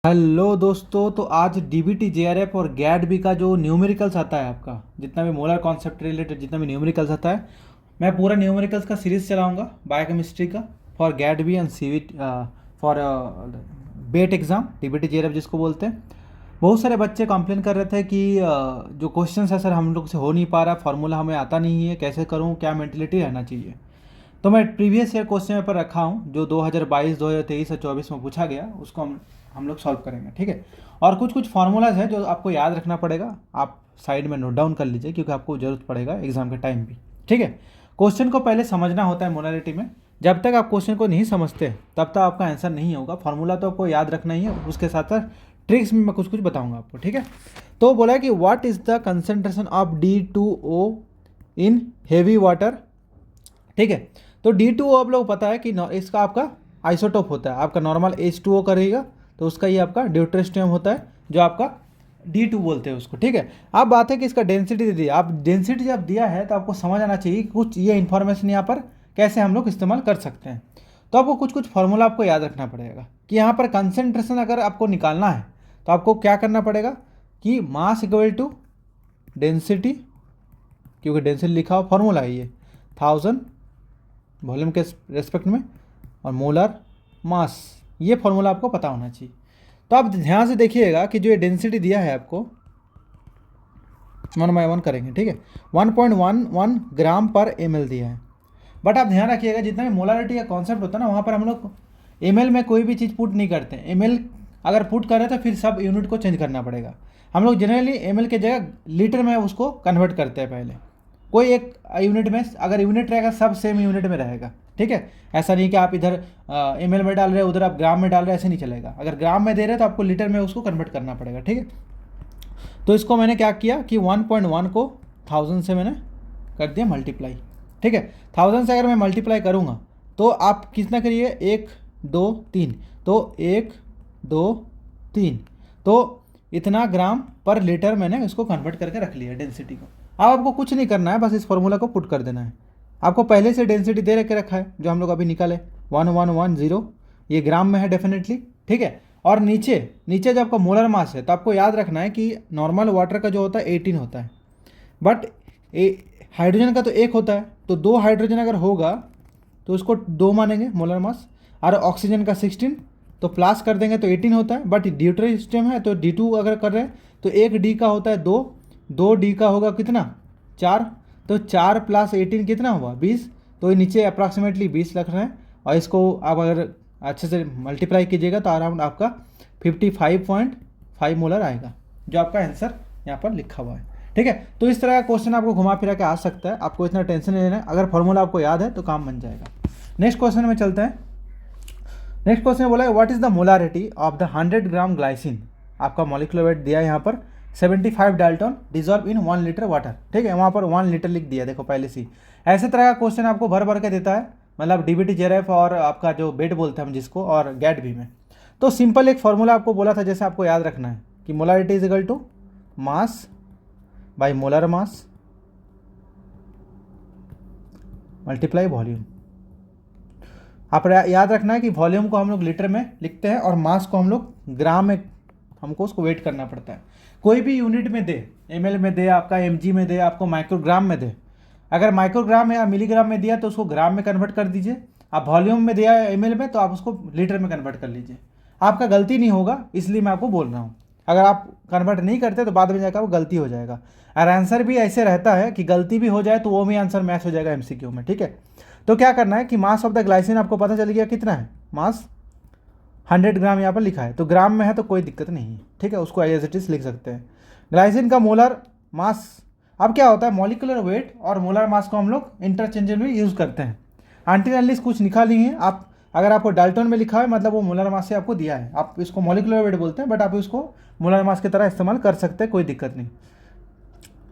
Hello दोस्तों, तो आज डीबीटी जेआरएफ और गैडबी का जो न्यूमेरिकल्स आता है, आपका जितना भी मोलर कॉन्सेप्ट रिलेटेड जितना भी न्यूमेरिकल्स आता है, मैं पूरा न्यूमेरिकल्स का सीरीज चलाऊंगा बायोकेमिस्ट्री का for GATB and CUET for BET exam DBT JRF जिसको बोलते हैं। बहुत सारे बच्चे कंप्लेन कर रहे थे कि जो क्वेश्चन है सर हम लोग से हो नहीं पा रहा, फार्मूला हमें आता नहीं है, कैसे करूँ, क्या मेंटलिटी रहना चाहिए। तो मैं प्रीवियस ईयर क्वेश्चन पेपर रखा हूँ जो 2022, 2023 और 24 में पूछा गया, उसको हम लोग सॉल्व करेंगे, ठीक है। और कुछ कुछ फार्मूलाज है जो आपको याद रखना पड़ेगा, आप साइड में नोट डाउन कर लीजिए क्योंकि आपको ज़रूरत पड़ेगा एग्जाम के टाइम भी, ठीक है। क्वेश्चन को पहले समझना होता है मोलारिटी में। जब तक आप क्वेश्चन को नहीं समझते तब तक आपका आंसर नहीं होगा। फार्मूला तो आपको याद रखना ही है, उसके साथ साथ ट्रिक्स में मैं कुछ कुछ बताऊंगा आपको, ठीक है। तो बोला कि what is the concentration of D2O in heavy water, ठीक है। तो D2O आप लोग पता है कि इसका आपका आइसोटोप होता है, आपका नॉर्मल H2O करेगा तो उसका ये आपका ड्यूटेरियम होता है जो आपका D2 बोलते हैं उसको, ठीक है। अब बात है कि इसका डेंसिटी दे दिया, आप डेंसिटी जब दिया है तो आपको समझ आना चाहिए कि कुछ ये इन्फॉर्मेशन यहाँ पर कैसे हम लोग इस्तेमाल कर सकते हैं। तो आपको कुछ कुछ फॉर्मूला आपको याद रखना पड़ेगा कि यहाँ पर कंसेंट्रेशन अगर आपको निकालना है तो आपको क्या करना पड़ेगा कि मास इक्वल टू डेंसिटी, क्योंकि डेंसिटी लिखा हुआ फॉर्मूला है ये 1000 वॉल्यूम के रेस्पेक्ट में, और मोलर मास, ये फॉर्मूला आपको पता होना चाहिए। तो आप ध्यान से देखिएगा कि जो ये डेंसिटी दिया है आपको 1/1 करेंगे, ठीक है। 1.11 ग्राम पर ml दिया है। बट आप ध्यान रखिएगा जितना भी मोलारिटी का कॉन्सेप्ट होता है ना, वहाँ पर हम लोग ml में कोई भी चीज़ पुट नहीं करते। ml अगर पुट करें तो फिर सब यूनिट को चेंज करना पड़ेगा। हम लोग जनरली ml के जगह लीटर में उसको कन्वर्ट करते हैं पहले। कोई एक यूनिट में अगर यूनिट रहेगा सब सेम यूनिट में रहेगा, ठीक है। ऐसा नहीं कि आप इधर ml में डाल रहे हो उधर आप ग्राम में डाल रहे हो, ऐसे नहीं चलेगा। अगर ग्राम में दे रहे हो तो आपको लीटर में उसको कन्वर्ट करना पड़ेगा, ठीक है। तो इसको मैंने क्या किया कि 1.1 को 1000 से मैंने कर दिया मल्टीप्लाई, ठीक है। 1000 से अगर मैं मल्टीप्लाई करूँगा तो आप कितना करिए 1 2 3, तो 1 2 3, तो इतना ग्राम पर लीटर मैंने इसको कन्वर्ट करके रख लिया डेंसिटी को। अब आपको कुछ नहीं करना है, बस इस फॉर्मूला को पुट कर देना है। आपको पहले से डेंसिटी दे रखे रखा है जो हम लोग अभी निकाले 1110, ये ग्राम में है डेफिनेटली, ठीक है। और नीचे नीचे जो आपका मोलर मास है तो आपको याद रखना है कि नॉर्मल वाटर का जो होता है 18 होता है, बट हाइड्रोजन का तो एक होता है, तो 2 हाइड्रोजन अगर होगा तो उसको 2 मानेंगे मोलर मास, और ऑक्सीजन का 16 तो प्लस कर देंगे तो 18 होता है। बट ड्यूटेरियम सिस्टम है तो D2 अगर कर रहे हैं तो 1D का होता है 2, 2D का होगा कितना 4, तो 4 + 18 कितना हुआ 20, तो ये नीचे अप्रॉक्सीमेटली 20 रख रहे हैं। और इसको आप अगर अच्छे से मल्टीप्लाई कीजिएगा तो अराउंड आपका 55.5 मोलर आएगा, जो आपका आंसर यहाँ पर लिखा हुआ है, ठीक है। तो इस तरह का क्वेश्चन आपको घुमा फिरा के आ सकता है, आपको इतना टेंशन नहीं लेना है। अगर फॉर्मूला आपको याद है तो काम बन जाएगा। नेक्स्ट क्वेश्चन में चलते हैं। नेक्स्ट क्वेश्चन में बोला है what is the molarity of the 100 gram glycine. आपका मॉलिक्यूलर वेट दिया है यहाँ पर 75 Dalton dissolve in 1 litre water, ठीक है। वहाँ पर 1 लीटर लिख दिया, देखो पहले से। ऐसे तरह का क्वेश्चन आपको भर भर के देता है, मतलब डीबीटी जेआरएफ और आपका जो बेट बोलते हैं हम जिसको, और गैट भी में। तो सिंपल एक फॉर्मूला आपको बोला था जैसे आपको याद रखना है कि molarity is equal to mass by molar mass multiply volume. आप याद रखना है कि वॉल्यूम को हम लोग लीटर में लिखते हैं और मास को हम लोग ग्राम में, हमको उसको वेट करना पड़ता है। कोई भी यूनिट में दे, ml में दे, आपका mg में दे, आपको माइक्रोग्राम में दे। अगर माइक्रोग्राम या मिलीग्राम में दिया तो उसको ग्राम में कन्वर्ट कर दीजिए। आप वॉल्यूम में दिया है ml में तो आप उसको लीटर में कन्वर्ट कर लीजिए। आपका गलती नहीं होगा, इसलिए मैं आपको बोल रहा हूँ। अगर आप कन्वर्ट नहीं करते तो बाद में जाकर वो गलती हो जाएगा। और आंसर भी ऐसे रहता है कि गलती भी हो जाए तो वो भी आंसर मैच हो जाएगा MCQ में, ठीक है। तो क्या करना है कि मास ऑफ द ग्लाइसिन आपको पता चल गया कितना है, मास 100 ग्राम यहाँ पर लिखा है तो ग्राम में है तो कोई दिक्कत नहीं है, ठीक है। उसको एज इट इज लिख सकते हैं। ग्लाइसिन का मोलर मास, अब क्या होता है मॉलिक्यूलर वेट और मोलर मास को हम लोग इंटरचेंजेबली यूज़ करते हैं। एंटीनलिस कुछ लिखा नहीं है आप, अगर आपको डाल्टन में लिखा है मतलब वो मोलर मास से आपको दिया है, आप इसको मॉलिक्यूलर वेट बोलते हैं, बट आप इसको मोलर मास की तरह इस्तेमाल कर सकते हैं, कोई दिक्कत नहीं।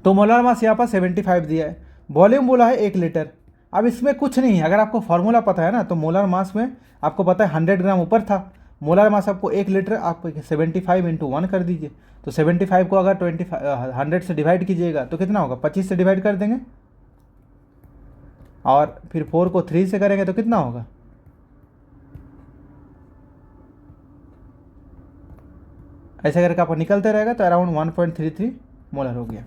तो मोलर मास यहाँ पर 75 दिया है, वॉल्यूम बोला है 1 लीटर। अब इसमें कुछ नहीं है, अगर आपको फार्मूला पता है ना तो मोलर मास में आपको पता है 100 ग्राम ऊपर था, मोलर मास आपको 1 लीटर, आप 75 × 1 कर दीजिए। तो 75 को अगर 100 से डिवाइड कीजिएगा तो कितना होगा, 25 से डिवाइड कर देंगे, और फिर 4 को 3 से करेंगे तो कितना होगा, ऐसे करके आपको निकलते रहेगा, तो अराउंड 1.33 मोलर हो गया।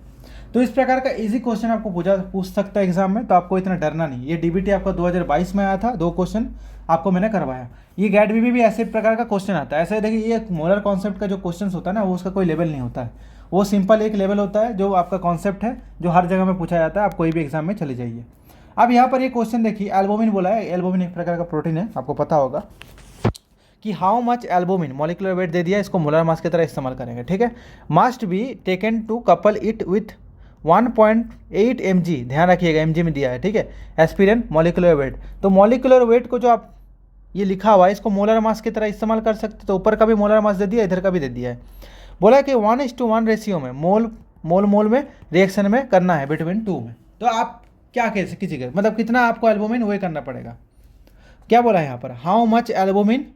तो इस प्रकार का इजी क्वेश्चन आपको पूछ सकता है एग्जाम में, तो आपको इतना डरना नहीं। ये डीबीटी आपका 2022 में आया था, 2 क्वेश्चन आपको मैंने करवाया। ये गैट भी ऐसे प्रकार का क्वेश्चन आता है। ऐसे देखिए, ये मोलर कॉन्सेप्ट का जो क्वेश्चन होता है ना, वो उसका कोई लेवल नहीं होता है, वो सिंपल एक लेवल होता है जो आपका कॉन्सेप्ट है, जो हर जगह में पूछा जाता है। आप कोई भी एग्जाम में चले जाइए। अब यहाँ पर ये क्वेश्चन देखिए, एल्बुमिन बोला है। एल्बुमिन एक प्रकार का प्रोटीन है, आपको पता होगा कि how much albumin molecular weight दे दिया, इसको मोलर मास की तरह इस्तेमाल करेंगे। ठीक है, must be taken to couple it with 1.8 mg, ध्यान रखिएगा mg में दिया है। ठीक है, एस्पिरिन मॉलिक्यूलर वेट। तो मॉलिक्यूलर वेट को जो आप ये लिखा हुआ है, इसको मोलर मास की तरह इस्तेमाल कर सकते। तो ऊपर का भी मोलर मास दे दिया, इधर का भी दे दिया है। बोला कि 1:1 रेशियो में मोल में रिएक्शन में करना है बिटवीन 2 में। तो आप क्या कैसे कीजिएगा, मतलब कितना आपको एल्बुमिन वही करना पड़ेगा। क्या बोला है यहाँ पर, how much albumin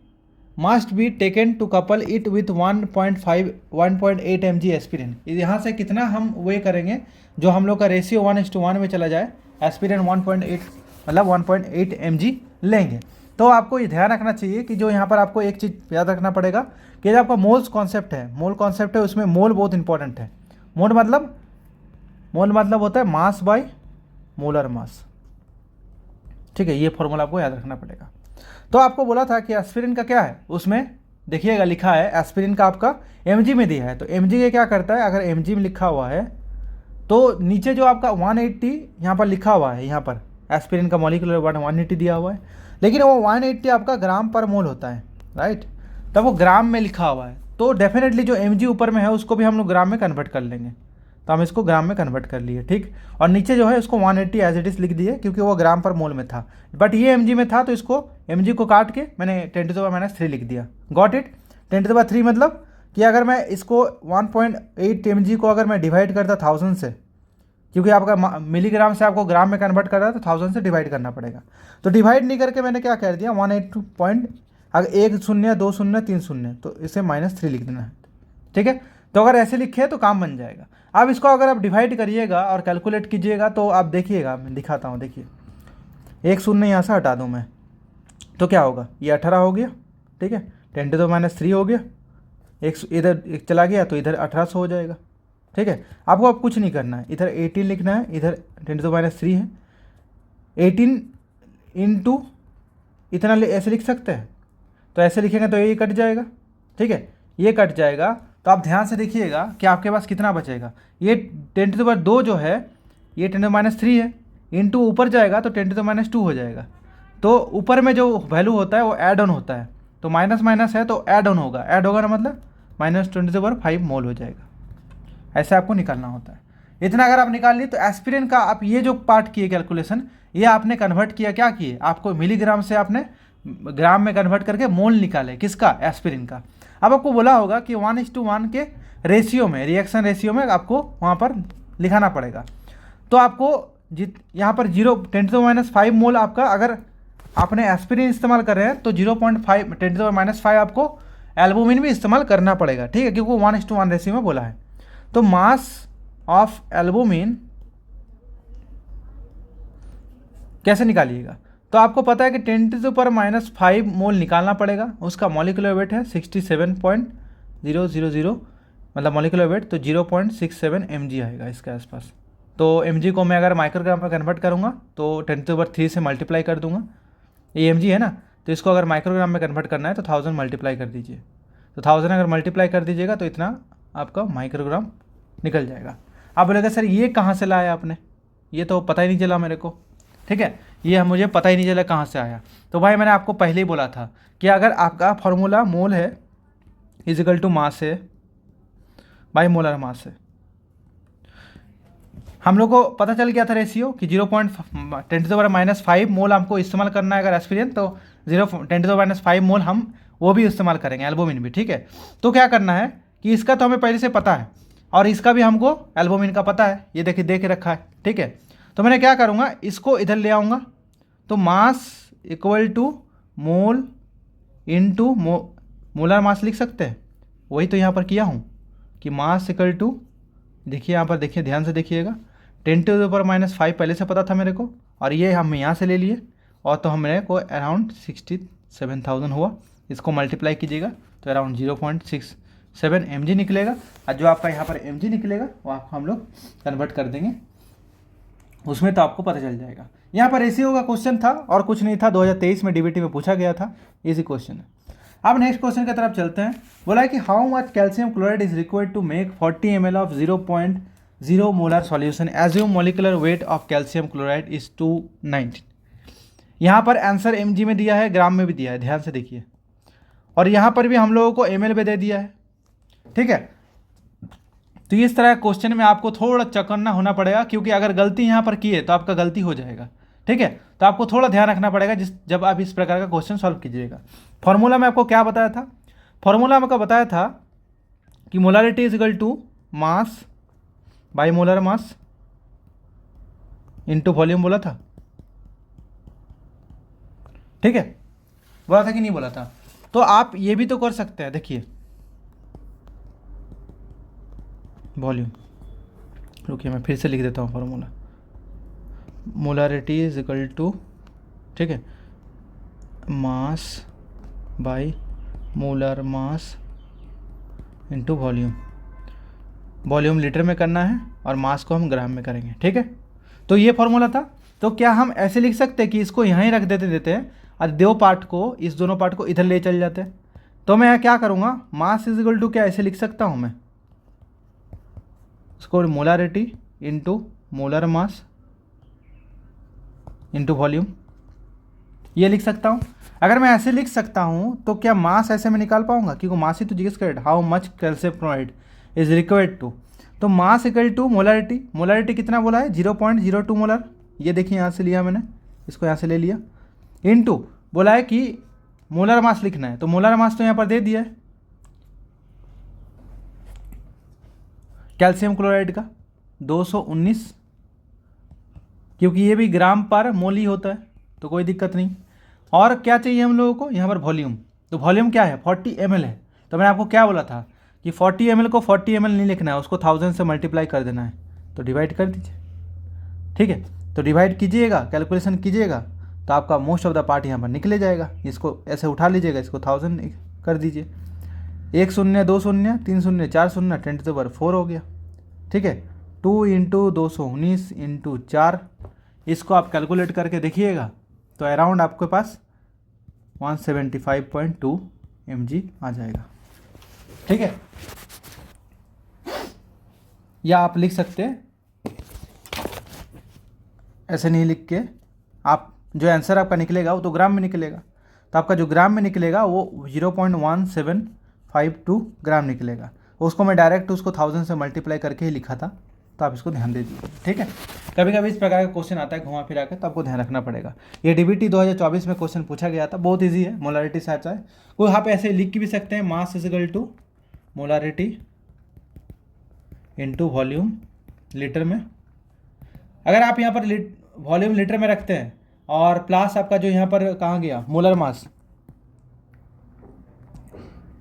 must be taken to couple it with 1.8 mg aspirin. यहाँ से कितना हम वे करेंगे, जो हम लोग का रेशियो 1:1 में चला जाए, एस्पिरिन 1.8 मतलब 1.8 mg लेंगे। तो आपको ये ध्यान रखना चाहिए कि जो यहाँ पर आपको एक चीज़ याद रखना पड़ेगा कि जो आपका मोल्स कॉन्सेप्ट है, मोल कॉन्सेप्ट है, उसमें मोल बहुत इंपॉर्टेंट है। मोल मतलब होता है मास बाय मोलर मास। ठीक है, ये फॉर्मूला आपको याद रखना पड़ेगा। तो आपको बोला था कि एस्पिरिन का क्या है, उसमें देखिएगा लिखा है एस्पिरिन का आपका mg में दिया है। तो mg के क्या करता है, अगर mg में लिखा हुआ है तो नीचे जो आपका 180 यहाँ पर लिखा हुआ है, यहाँ पर एस्पिरिन का मॉलिक्यूलर वेट 180 दिया हुआ है, लेकिन वो 180 आपका ग्राम पर मोल होता है, राइट। तब वो ग्राम में लिखा हुआ है, तो डेफिनेटली जो mg ऊपर में है उसको भी हम लोग ग्राम में कन्वर्ट कर लेंगे। तो हम इसको ग्राम में कन्वर्ट कर लिए, ठीक। और नीचे जो है उसको 180 एज इट इज़ लिख दिए, क्योंकि वो ग्राम पर मोल में था, बट ये mg में था, तो इसको mg को काट के मैंने 10⁻³ लिख दिया। Got it. 10⁻³ मतलब कि अगर मैं इसको 1.8 mg को अगर मैं डिवाइड करता 1000 से, क्योंकि आपका मिलीग्राम से आपको ग्राम में कन्वर्ट कर रहा है, तो 1000 से डिवाइड करना पड़ेगा। तो डिवाइड नहीं करके मैंने क्या कर दिया, 182 पॉइंट, अगर 1 0 2 0 3 0, तो इसे -3 लिख देना है। ठीक है, तो अगर ऐसे लिखे तो काम बन जाएगा। अब इसको अगर आप डिवाइड करिएगा और कैलकुलेट कीजिएगा, तो आप देखिएगा, मैं दिखाता हूँ। देखिए 1 0 यहाँ से हटा दूँ मैं, तो क्या होगा, ये 18 हो गया। ठीक है, 10⁻³ हो गया, एक इधर एक चला गया, तो इधर 1800 हो जाएगा। ठीक है, आपको अब कुछ नहीं करना है, इधर 18 लिखना है, इधर 10⁻³ है, 18 इंटू इतना ऐसे लिख सकते हैं। तो ऐसे लिखेंगे तो ये कट जाएगा। ठीक है, ये कट जाएगा। तो आप ध्यान से देखिएगा कि आपके पास कितना बचेगा। ये 10⁻² जो है, ये 10⁻³ है, इंटू ऊपर जाएगा तो 10⁻² हो जाएगा। तो ऊपर में जो वैल्यू होता है वो ऐड ऑन होता है, तो माइनस माइनस है तो ऐड ऑन होगा। ऐड होगा ना मतलब -10⁻5 मोल हो जाएगा। ऐसे आपको निकालना होता है। इतना अगर आप निकाल लिए, तो एस्पिरिन का आप ये जो पार्ट किए कैलकुलेशन, ये आपने कन्वर्ट किया, क्या किए, आपको मिलीग्राम से आपने ग्राम में कन्वर्ट करके मोल निकाले, किसका, एस्पिरिन का। अब आपको बोला होगा कि 1:1 के रेशियो में, रिएक्शन रेशियो में आपको वहाँ पर लिखाना पड़ेगा। तो आपको यहाँ पर 10⁻5 मोल आपका, अगर आपने एस्पिरिन इस्तेमाल कर रहे हैं तो 0.5 10⁻5 आपको एल्बुमिन भी इस्तेमाल करना पड़ेगा। ठीक है, क्योंकि 1:1 रेशियो में बोला है। तो मास ऑफ एल्बुमिन कैसे निकालिएगा, तो आपको पता है कि 10⁻5 मोल निकालना पड़ेगा। उसका मॉलिक्यूलर वेट है 67.000, मतलब मॉलिक्यूलर वेट, तो 0.67 mg आएगा इसके आसपास। तो mg को मैं अगर माइक्रोग्राम में कन्वर्ट करूँगा तो 10⁻³ से मल्टीप्लाई कर दूंगा। ये mg है ना, तो इसको अगर माइक्रोग्राम में कन्वर्ट करना है तो 1000 मल्टीप्लाई कर दीजिए। तो 1000 अगर मल्टीप्लाई कर दीजिएगा तो इतना आपका माइक्रोग्राम निकल जाएगा। आप बोलेगा सर ये कहाँ से लाया आपने, ये तो पता ही नहीं चला मेरे को। ठीक है, ये मुझे पता ही नहीं चला कहाँ से आया। तो भाई मैंने आपको पहले ही बोला था कि अगर आपका फॉर्मूला मोल है इजिकल टू मास है बाई मोलर मास है, हम लोग को पता चल गया था रेशियो कि 0.10⁻5 मोल हमको इस्तेमाल करना है अगर एस्पिरिन, तो 10⁻5 मोल हम वो भी इस्तेमाल करेंगे, एल्बुमिन भी। ठीक है, तो क्या करना है कि इसका तो हमें पहले से पता है और इसका भी हमको एल्बुमिन का पता है, ये देखिए देख रखा है। ठीक है, तो मैंने क्या करूँगा, इसको इधर ले आऊँगा, तो mass equal to mole into molar mass लिख सकते हैं। वही तो यहाँ पर किया हूँ कि मास इक्वल टू, देखिए यहाँ पर देखिए, ध्यान से देखिएगा, 10⁻5 पहले से पता था मेरे को, और ये हम यहाँ से ले लिए, और तो हमें को अराउंड 67,000 हुआ। इसको मल्टीप्लाई कीजिएगा तो अराउंड mg निकलेगा, और जो आपका यहाँ पर mg निकलेगा वो आपको हम लोग कन्वर्ट कर देंगे उसमें, तो आपको पता चल जाएगा। यहाँ पर रेशियो का क्वेश्चन था और कुछ नहीं था, 2023 में डीबीटी में पूछा गया था, इजी क्वेश्चन है। अब नेक्स्ट क्वेश्चन की तरफ चलते हैं। बोला है कि how much calcium chloride is required to make 40 ml of 0.0 molar solution, assume molecular weight of calcium chloride is 290। यहाँ पर आंसर mg में दिया है, ग्राम में भी दिया है, ध्यान से देखिए, और यहाँ पर भी हम लोगों को ml में दे दिया है, ठीक है। तो इस तरह क्वेश्चन में आपको थोड़ा चौकन्ना होना पड़ेगा, क्योंकि अगर गलती यहाँ पर की है तो आपका गलती हो जाएगा, ठीक है। तो आपको थोड़ा ध्यान रखना पड़ेगा जब आप इस प्रकार का क्वेश्चन सॉल्व कीजिएगा। फॉर्मूला में आपको क्या बताया था? फॉर्मूला में आपको बताया था कि molarity is equal to mass by molar mass into volume बोला था, ठीक है, बोला था कि नहीं बोला था? तो आप ये भी तो कर सकते हैं, देखिए वॉल्यूम, रुकिए मैं फिर से लिख देता हूँ formula. Molarity is equal to, ठीक है, mass by molar mass into volume. Volume litre में करना है और मास को हम ग्राम में करेंगे, ठीक है। तो ये फॉर्मूला था। तो क्या हम ऐसे लिख सकते हैं कि इसको यहाँ ही रख देते हैं और दो पार्ट को, इस दोनों पार्ट को इधर ले चल जाते हैं? तो मैं क्या करूँगा, मास इज इक्वल टू क्या ऐसे लिख सकता हूँ मैं, इसको molarity into molar mass into volume, ये लिख सकता हूँ। अगर मैं ऐसे लिख सकता हूँ तो क्या मास ऐसे में निकाल पाऊंगा, क्योंकि मास ही तो जिज्ञासा करेगा how much calcium chloride is required to. तो mass equal to molarity, molarity कितना बोला है 0.02 मोलर, ये देखिए यहाँ से लिया मैंने, इसको यहाँ से ले लिया, इनटू बोला है कि मोलर मास लिखना है, तो मोलर मास तो यहाँ पर दे दिया है कैल्शियम क्लोराइड का 219, क्योंकि ये भी ग्राम पर मोल ही होता है तो कोई दिक्कत नहीं। और क्या चाहिए हम लोगों को यहाँ पर वॉल्यूम, तो वॉल्यूम क्या है 40 ml है। तो मैंने आपको क्या बोला था कि 40 ml को 40 ml नहीं लिखना है, उसको 1000 से मल्टीप्लाई कर देना है, तो डिवाइड कर दीजिए, ठीक है। तो डिवाइड कीजिएगा, कैलकुलेशन कीजिएगा, तो आपका मोस्ट ऑफ द पार्ट यहाँ पर निकले जाएगा। इसको ऐसे उठा लीजिएगा, इसको 1000 कर दीजिए, 1 शून्य 2 शून्य 3 शून्य 4 शून्य 10 to the power 4 हो गया, ठीक है। 2 इंटू 219 इंटू 4, इसको आप कैलकुलेट करके देखिएगा तो अराउंड आपके पास 175.2 mg आ जाएगा, ठीक है। या आप लिख सकते हैं ऐसे नहीं लिख के, आप जो आंसर आपका निकलेगा वो तो ग्राम में निकलेगा, तो आपका जो ग्राम में निकलेगा वो 0.1752 ग्राम निकलेगा। उसको मैं डायरेक्ट उसको 1000 से मल्टीप्लाई करके ही लिखा था, तो आप इसको ध्यान दे दीजिए, ठीक है। कभी कभी इस प्रकार का क्वेश्चन आता है घुमा फिरा के, तो आपको ध्यान रखना पड़ेगा। ये डीबीटी 2024 में क्वेश्चन पूछा गया था, बहुत इजी है, मोलारिटी से आता है। कोई यहाँ पे ऐसे लिख के भी सकते हैं, mass is equal to molarity into volume litre में। अगर आप यहाँ पर वॉल्यूम लीटर में रखते हैं और प्लस आपका जो यहाँ पर कहाँ गया मोलर मास,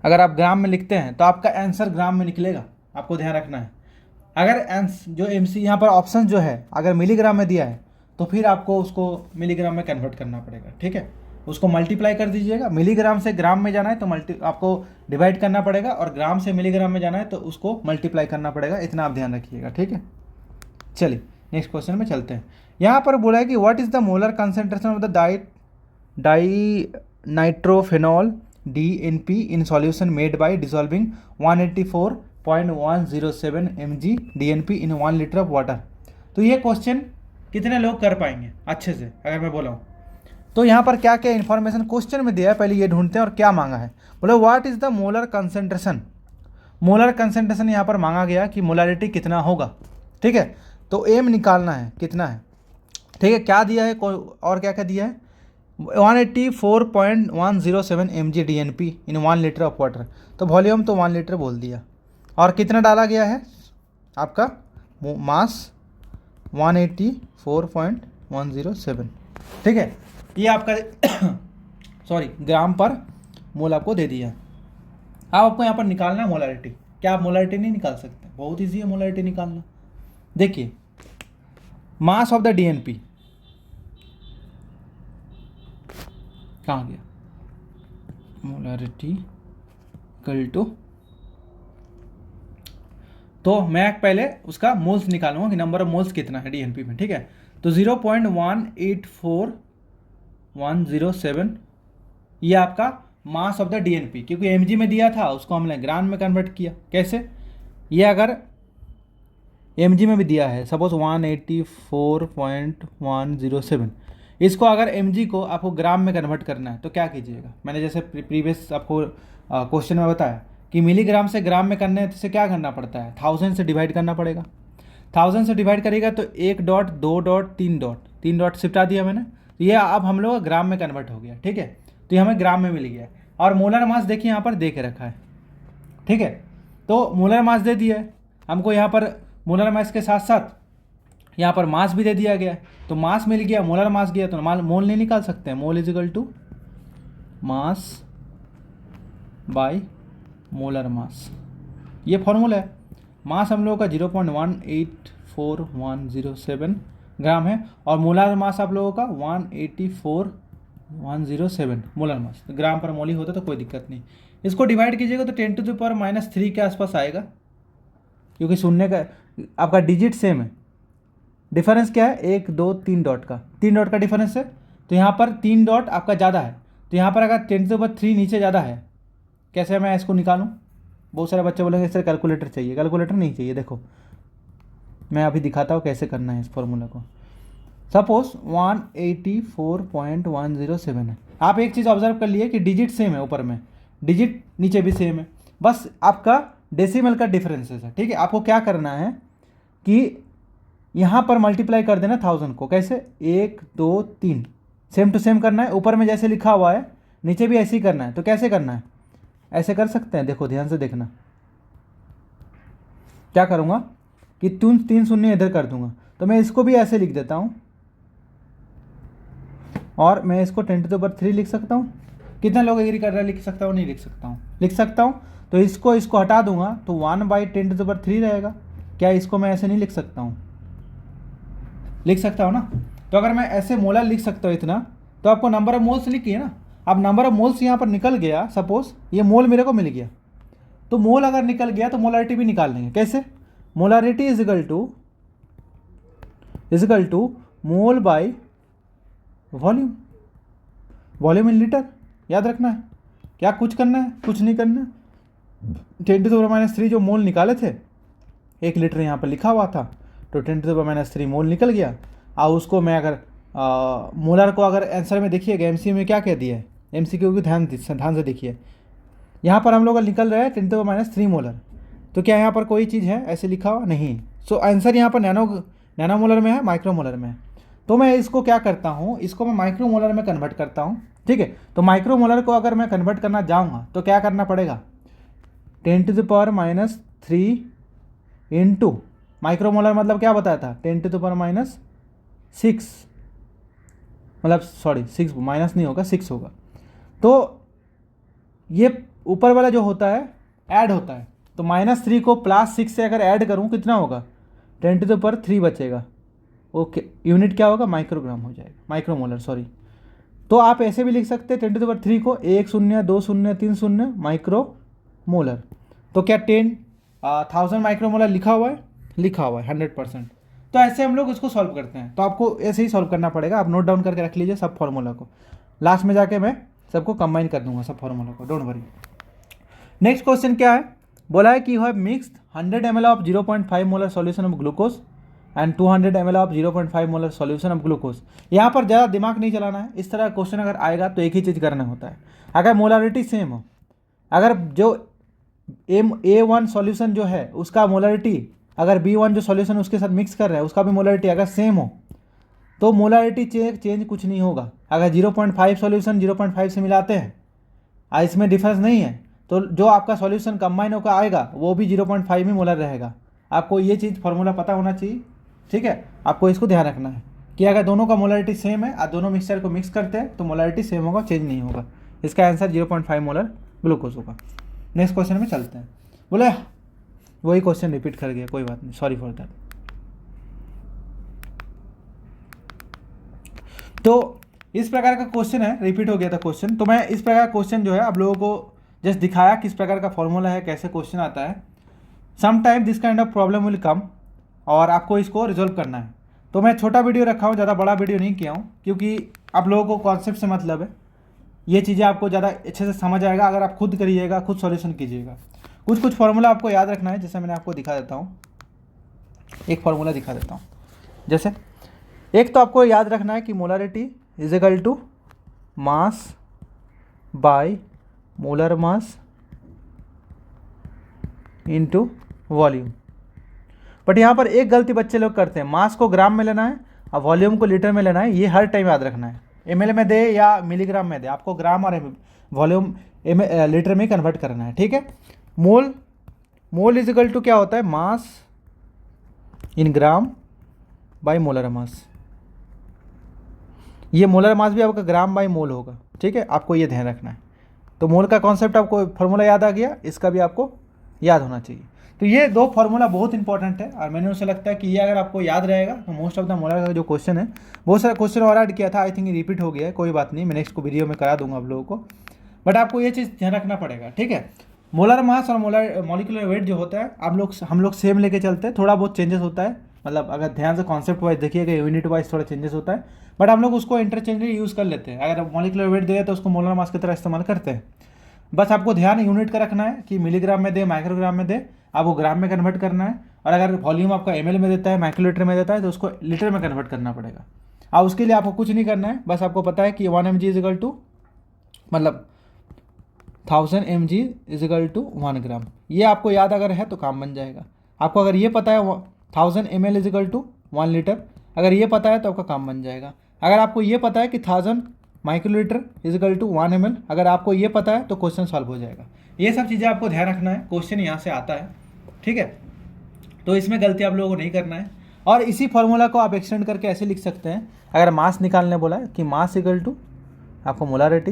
अगर आप ग्राम में लिखते हैं तो आपका आंसर ग्राम में निकलेगा, आपको ध्यान रखना है। अगर जो MC यहाँ पर ऑप्शन जो है अगर मिलीग्राम में दिया है तो फिर आपको उसको मिलीग्राम में कन्वर्ट करना पड़ेगा, ठीक है। उसको मल्टीप्लाई कर दीजिएगा, मिलीग्राम से ग्राम में जाना है तो आपको डिवाइड करना पड़ेगा, और ग्राम से मिलीग्राम में जाना है तो उसको मल्टीप्लाई करना पड़ेगा, इतना आप ध्यान रखिएगा, ठीक है। चलिए नेक्स्ट क्वेश्चन में चलते हैं। यहाँ पर बोला है कि what is the molar concentration of the dinitrophenol DNP in solution made by dissolving 184.107 mg DNP in 1 litre of water. तो ये क्वेश्चन कितने लोग कर पाएंगे अच्छे से, अगर मैं बोला हूँ तो यहाँ पर क्या क्या इन्फॉर्मेशन क्वेश्चन में दिया है, पहले ये ढूंढते हैं और क्या मांगा है। बोले what is the molar concentration, molar concentration यहाँ पर मांगा गया कि मोलारिटी कितना होगा, ठीक है। तो एम निकालना है कितना है, ठीक है। क्या दिया है और क्या क्या दिया है, 184.107 mg DNP in 1 litre of water. तो वॉल्यूम तो 1 लीटर बोल दिया, और कितना डाला गया है आपका मास 184.107, ठीक है। ये आपका सॉरी ग्राम पर मोल आपको दे दिया। अब आपको यहाँ पर निकालना है मोलारिटी। क्या आप मोलारिटी नहीं निकाल सकते? बहुत ईजी है मोलारिटी निकालना। देखिए मास ऑफ द DNP कहाँ गया, मोलारिटी इक्वल टू तो मैं पहले उसका मोल्स निकालूंगा कि नंबर ऑफ मोल्स कितना है डीएनपी में, ठीक है। तो 0.184107 ये आपका मास ऑफ द डीएनपी, क्योंकि एमजी में दिया था उसको हमने ग्राम में कन्वर्ट किया। कैसे? ये अगर एमजी में भी दिया है सपोज 184.107, इसको अगर एमजी को आपको ग्राम में कन्वर्ट करना है तो क्या कीजिएगा? मैंने जैसे प्रीवियस आपको क्वेश्चन में बताया कि मिलीग्राम से ग्राम में करने से क्या करना पड़ता है, 1000 से डिवाइड करना पड़ेगा। 1000 से डिवाइड करेगा तो 1 डॉट 2 डॉट 3 डॉट 3 डॉट शिफ्टा दिया मैंने, तो ये अब हम लोग ग्राम में कन्वर्ट हो गया, ठीक है। तो ये हमें ग्राम में मिल गया। और मोलर मास देखिए यहाँ पर दे के रखा है, ठीक है। तो मोलर मास दे दिया है हमको, यहाँ पर मोलर मास के साथ साथ यहाँ पर मास भी दे दिया गया है। तो मास मिल गया, मोलर मास गया, तो मोल नहीं निकाल सकते हैं। Mole equal to mass by molar mass, ये फॉर्मूला है। मास हम लोगों का 0.184107 ग्राम है और मोलर मास आप लोगों का 184.107 मोलर मास। तो ग्राम पर मोल ही होता तो कोई दिक्कत नहीं। इसको डिवाइड कीजिएगा तो 10⁻³ के आसपास आएगा, क्योंकि शून्य का आपका डिजिट सेम है। डिफरेंस क्या है? 1 2 3 डॉट का, 3 डॉट का डिफरेंस है। तो यहाँ पर 3 डॉट आपका ज़्यादा है, तो यहाँ पर अगर 10⁻³ नीचे ज़्यादा है, कैसे मैं इसको निकालूं? बहुत सारे बच्चे बोलेंगे सर कैलकुलेटर चाहिए। कैलकुलेटर नहीं चाहिए, देखो मैं अभी दिखाता हूँ कैसे करना है इस फॉर्मूला को। सपोज 184.107 है। आप एक चीज़ ऑब्जर्व कर लिए कि डिजिट सेम है, ऊपर में डिजिट नीचे भी सेम है, बस आपका डेसिमल का डिफरेंसेस है, ठीक है। आपको क्या करना है कि यहाँ पर मल्टीप्लाई कर देना 1000 को। कैसे? 1 2 3 सेम टू सेम करना है। ऊपर में जैसे लिखा हुआ है नीचे भी ऐसे ही करना है। तो कैसे करना है? ऐसे कर सकते हैं, देखो ध्यान से देखना। क्या करूँगा कि 3 शून्य इधर कर दूंगा, तो मैं इसको भी ऐसे लिख देता हूँ और मैं इसको 10⁻³ लिख सकता हूँ। कितने लोग एग्री कर रहे हैं? लिख सकता हूँ? नहीं लिख सकता हूँ? लिख सकता हूँ। तो इसको हटा दूंगा तो 1/10⁻³ रहेगा। क्या इसको मैं ऐसे नहीं लिख सकता हूँ? लिख सकता हूँ ना। तो अगर मैं ऐसे मोलर लिख सकता हूँ इतना, तो आपको नंबर ऑफ मोल्स लिखिए ना। अब नंबर ऑफ मोल्स यहाँ पर निकल गया, सपोज ये मोल मेरे को मिल गया, तो मोल अगर निकल गया तो मोलारिटी भी निकाल लेंगे। कैसे? Molarity is equal to mole by volume, volume in litre. याद रखना है। क्या कुछ करना है? कुछ नहीं करना है। 10⁻³ जो मोल निकाले थे, 1 लीटर यहाँ पर लिखा हुआ था, तो 10⁻³ मोल निकल गया। और उसको मैं अगर मोलर को अगर आंसर में देखिएगा एमसीक्यू में क्या कह दिया है, एमसीक्यू को ध्यान से देखिए। यहाँ पर हम लोग निकल रहा है 10⁻³ मोलर। तो क्या यहाँ पर कोई चीज़ है ऐसे लिखा हुआ? नहीं। सो आंसर यहाँ पर नैनो मोलर में है, माइक्रो मोलर में है। तो मैं इसको क्या करता हूँ, इसको मैं माइक्रो मोलर में कन्वर्ट करता हूँ, ठीक है। तो माइक्रो मोलर को अगर मैं कन्वर्ट करना जाऊँगा तो क्या करना पड़ेगा? 10⁻³ इंटू माइक्रो मोलर मतलब क्या बताया था? 10⁻⁶, मतलब सॉरी 6 माइनस नहीं होगा, 6 होगा। तो ये ऊपर वाला जो होता है ऐड होता है, तो -3 को +6 से अगर ऐड करूँ कितना होगा? 10⁻³ बचेगा। ओके, यूनिट क्या होगा? माइक्रोग्राम हो जाएगा, माइक्रो मोलर सॉरी। तो आप ऐसे भी लिख सकते हैं 10⁻³ को 1 0 2 0 3 0 माइक्रो मोलर। तो क्या 1000 माइक्रो मोलर लिखा हुआ है? लिखा हुआ है 100%। तो ऐसे हम लोग इसको सॉल्व करते हैं। तो आपको ऐसे ही सॉल्व करना पड़ेगा। आप नोट डाउन करके रख लीजिए सब फॉर्मूला को, लास्ट में जाके मैं सबको कंबाइन कर दूंगा सब फॉर्मूला को, डोंट वरी। नेक्स्ट क्वेश्चन क्या है? बोला है कि you have mixed 100 ml of 0.5 molar solution of glucose and 200 ml of 0.5 molar solution of glucose. यहाँ पर ज़्यादा दिमाग नहीं चलाना है। इस तरह का क्वेश्चन अगर आएगा तो एक ही चीज़ करना होता है। अगर मोलारिटी सेम हो, अगर जो A1 सॉल्यूशन जो है उसका मोलारिटी अगर B1 जो सॉल्यूशन उसके साथ मिक्स कर रहा है उसका भी मोलारिटी अगर सेम हो तो मोलारिटी चेंज कुछ नहीं होगा। अगर 0.5 सॉल्यूशन 0.5 से मिलाते हैं, इसमें डिफरेंस नहीं है, तो जो आपका सॉल्यूशन कंबाइन होकर आएगा वो भी 0.5 में मोलर रहेगा। आपको ये चीज़ फार्मूला पता होना चाहिए, ठीक है। आपको इसको ध्यान रखना है कि अगर दोनों का मोलारिटी सेम है और दोनों मिक्सचर को मिक्स करते हैं तो मोलारिटी सेम होगा, चेंज नहीं होगा। इसका आंसर 0.5 मोलर ग्लूकोज होगा। नेक्स्ट क्वेश्चन में चलते हैं। बोले वही क्वेश्चन रिपीट कर गया, कोई बात नहीं, सॉरी फॉर दैट। तो इस प्रकार का क्वेश्चन है, रिपीट हो गया था क्वेश्चन। तो मैं इस प्रकार का क्वेश्चन जो है आप लोगों को जस्ट दिखाया किस प्रकार का फॉर्मूला है, कैसे क्वेश्चन आता है। Some time this kind of problem will come, और आपको इसको रिजोल्व करना है। तो मैं छोटा वीडियो रखा हूँ, ज़्यादा बड़ा वीडियो नहीं किया हूँ, क्योंकि आप लोगों को कॉन्सेप्ट से मतलब है। ये चीज़ें आपको ज़्यादा अच्छे से समझ आएगा अगर आप खुद करिएगा, खुद सॉल्यूशन कीजिएगा। कुछ फार्मूला आपको याद रखना है, जैसे मैंने आपको दिखा देता हूँ, एक फार्मूला दिखा देता हूँ। जैसे एक तो आपको याद रखना है कि molarity is equal to mass by molar mass into volume. But यहाँ पर एक गलती बच्चे लोग करते हैं, मास को ग्राम में लेना है और वॉल्यूम को लीटर में लेना है। ये हर टाइम याद रखना है। ml में दे या मिलीग्राम में दे, आपको ग्राम और वॉल्यूम लीटर में कन्वर्ट करना है, ठीक है। मोल इज इक्वल टू क्या होता है, मास इन ग्राम बाय मोलर मास। ये मोलर मास भी आपका ग्राम बाय मोल होगा, ठीक है, आपको ये ध्यान रखना है। तो मोल का कॉन्सेप्ट आपको फॉर्मूला याद आ गया, इसका भी आपको याद होना चाहिए। तो ये दो फार्मूला बहुत इंपॉर्टेंट है, और मैंने उसे लगता है कि ये अगर आपको याद रहेगा तो मोस्ट ऑफ द मोलर का जो क्वेश्चन है, बहुत सारा क्वेश्चन और ऐड किया था, आई थिंक रिपीट हो गया है, कोई बात नहीं, मैं नेक्स्ट को वीडियो में करा दूंगा आप लोगों को। बट आपको ये चीज़ ध्यान रखना पड़ेगा, ठीक है। मोलर मास और मॉलिक्यूलर वेट जो होता है, हम लोग सेम लेके चलते हैं, थोड़ा बहुत चेंजेस होता है, मतलब अगर ध्यान से कॉन्सेप्ट वाइज देखिएगा, यूनिट वाइज थोड़ा चेंजेस होता है, बट हम लोग उसको इंटरचेंजली यूज़ कर लेते हैं। अगर मॉलिक्यूलर वेट दे तो उसको मोलर मास की तरह इस्तेमाल करते हैं। बस आपको ध्यान यूनिट का रखना है कि मिलीग्राम में दे, माइक्रोग्राम में दे, आपको ग्राम में कन्वर्ट करना है। और अगर वॉल्यूम आपका ml में देता है, माइक्रोलीटर में देता है, तो उसको लीटर में कन्वर्ट करना पड़ेगा। और उसके लिए आपको कुछ नहीं करना है, बस आपको पता है कि 1 mg इज इक्वल टू, मतलब 1000 mg इज इक्वल टू 1 ग्राम। ये आपको याद अगर है तो काम बन जाएगा। आपको अगर ये पता है 1000 ml is equal to 1 litre, अगर ये पता है तो आपका काम बन जाएगा। अगर आपको ये पता है कि 1000 microlitre is equal to 1 ml, अगर आपको ये पता है तो क्वेश्चन सॉल्व हो जाएगा। ये सब चीज़ें आपको ध्यान रखना है, क्वेश्चन यहाँ से आता है, ठीक है। तो इसमें गलती आप लोगों को नहीं करना है। और इसी फार्मूला को आप एक्सटेंड करके ऐसे लिख सकते हैं, अगर मास निकालने बोला है कि मास इक्वल टू आपको मोलारिटी,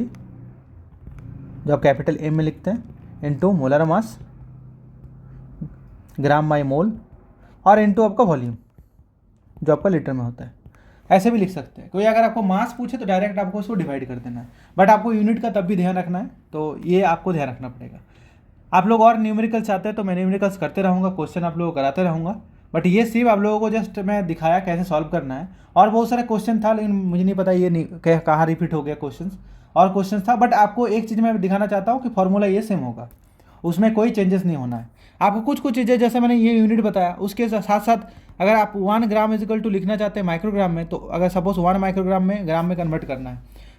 जो आप कैपिटल M में लिखते हैं, into molar mass gram by mole, और इनटू आपका वॉल्यूम जो आपका लीटर में होता है। ऐसे भी लिख सकते हैं। कोई अगर आपको मास पूछे तो डायरेक्ट आपको उसको डिवाइड कर देना है, बट आपको यूनिट का तब भी ध्यान रखना है, तो ये आपको ध्यान रखना पड़ेगा। आप लोग और न्यूमेरिकल्स चाहते हैं तो मैं न्यूमेरिकल्स करते रहूँगा, क्वेश्चन आप लोगों को कराते रहूँगा, बट ये सिर्फ आप लोगों को जस्ट मैं दिखाया कैसे सॉल्व करना है। और बहुत सारे क्वेश्चन था, लेकिन मुझे नहीं पता ये कहाँ रिपीट हो गया क्वेश्चन, और क्वेश्चन था, बट आपको एक चीज़ मैं दिखाना चाहता हूँ कि फॉर्मूला ये सेम होगा, उसमें कोई चेंजेस नहीं होना है। आपको कुछ चीज़ें, जैसे मैंने ये यूनिट बताया, उसके साथ साथ अगर आप 1 ग्राम इजिकल टू लिखना चाहते हैं माइक्रोग्राम में, तो अगर सपोज 1 माइक्रोग्राम में ग्राम में कन्वर्ट करना है,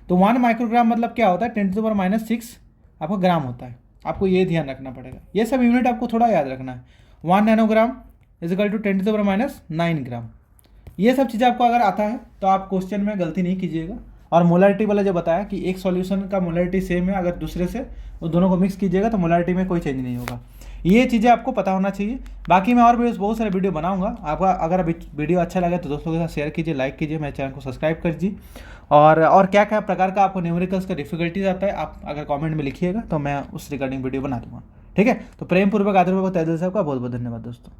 तो 1 माइक्रोग्राम मतलब क्या होता है, 10⁻⁻⁶ आपका ग्राम होता है। आपको ये ध्यान रखना पड़ेगा, ये सब यूनिट आपको थोड़ा याद रखना है। 1 नैनोग्राम इजिकल टू 10⁻⁹ ग्राम। ये सब चीज़ें आपको अगर आता है तो आप क्वेश्चन में गलती नहीं कीजिएगा। और मोलारिटी वाला जो बताया कि एक सॉल्यूशन का मोलारिटी सेम है, अगर दूसरे से वो दोनों को मिक्स कीजिएगा तो मोलारिटी में कोई चेंज नहीं होगा। ये चीज़ें आपको पता होना चाहिए। बाकी मैं और वीडियोस, बहुत सारे वीडियो बनाऊंगा। आपका अगर वीडियो अच्छा लगे तो दोस्तों के साथ शेयर कीजिए, लाइक कीजिए, मेरे चैनल को सब्सक्राइब कीजिए। और क्या क्या प्रकार का आपको न्यूमेरिकल्स का डिफिकल्टीज आता है, आप अगर कमेंट में लिखिएगा तो मैं उस रिगार्डिंग वीडियो बना दूंगा। ठीक है, तो प्रेम पूर्वक आदरपूर्वक तहे दिल से आपका बहुत बहुत धन्यवाद दोस्तों।